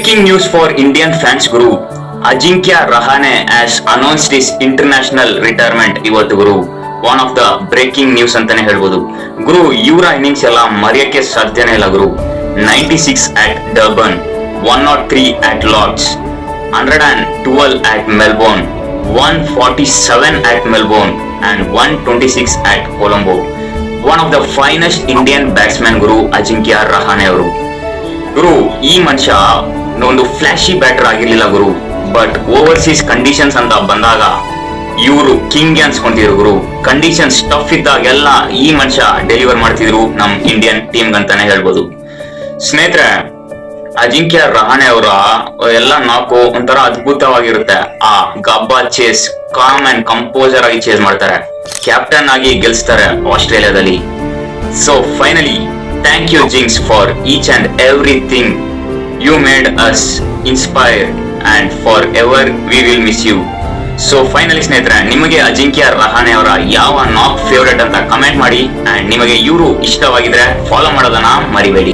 Breaking news for Indian fans Guru. Ajinkya Rahane has announced his international retirement ಇವತ್ತು ಗುರು. One of the breaking news ಅಂತಾನೆ ಹೇಳ್ಬೋದು ಗುರು. ಇವರ innings ಎಲ್ಲ ಮರೆಯಕ್ಕೆ ಸಾಧ್ಯನೇ ಇಲ್ಲ ಗುರು. 96 at Durban, 103 at Lords, 112 at Melbourne, 147 at Melbourne and 126 at Colombo. One of the finest Indian batsmen ಗುರು ಅಜಿಂಕ್ಯ ರಹಾನೆ ಅವರು. ಗುರು ಈ ಮನುಷ್ಯ ಒಂದು ಫ್ಲಾಶಿ ಬ್ಯಾಟರ್ ಆಗಿರ್ಲಿಲ್ಲ ಗುರು, ಬಟ್ ಓವರ್ಸೀಸ್ ಕಂಡೀಷನ್ಸ್ ಅಂತ ಬಂದಾಗ ಇವರು ಕಿಂಗ್ ಅನ್ಸ್ಕೊಂತಿದ್ರು ಗುರು. ಕಂಡೀಷನ್ಸ್ ಟಫ್ ಇದ್ದಾಗೆಲ್ಲ ಈ ಮನುಷ್ಯ ಡೆಲಿವರ್ ಮಾಡ್ತಿದ್ರು ನಮ್ ಇಂಡಿಯನ್ ಟೀಮ್ ಅಂತಾನೆ ಹೇಳ್ಬೋದು. ಸ್ನೇಹಿತರೆ, ಅಜಿಂಕ್ಯ ರಹಾನೆ ಅವರ ಎಲ್ಲ ನಾಲ್ಕು ಒಂಥರ ಅದ್ಭುತವಾಗಿರುತ್ತೆ. ಆ Gabba chase calm and composer ಆಗಿ ಚೇಸ್ ಮಾಡ್ತಾರೆ, ಕ್ಯಾಪ್ಟನ್ ಆಗಿ ಗೆಲ್ಸ್ತಾರೆ ಆಸ್ಟ್ರೇಲಿಯಾದಲ್ಲಿ. So finally thank you Jinks for each and everything. You made us inspired and forever we will miss you. So finally ಸ್ನೇಹಿತರೆ, ನಿಮಗೆ ಅಜಿಂಕ್ಯ ರಹಾನೆ ಅವರ ಯಾವ ನಾಕ್ ಫೇವರೇಟ್ ಅಂತ ಕಮೆಂಟ್ ಮಾಡಿ. ಅಂಡ್ ನಿಮಗೆ ಇವರು ಇಷ್ಟವಾಗಿದ್ರೆ ಫಾಲೋ ಮಾಡೋದನ್ನ ಮರಿಬೇಡಿ.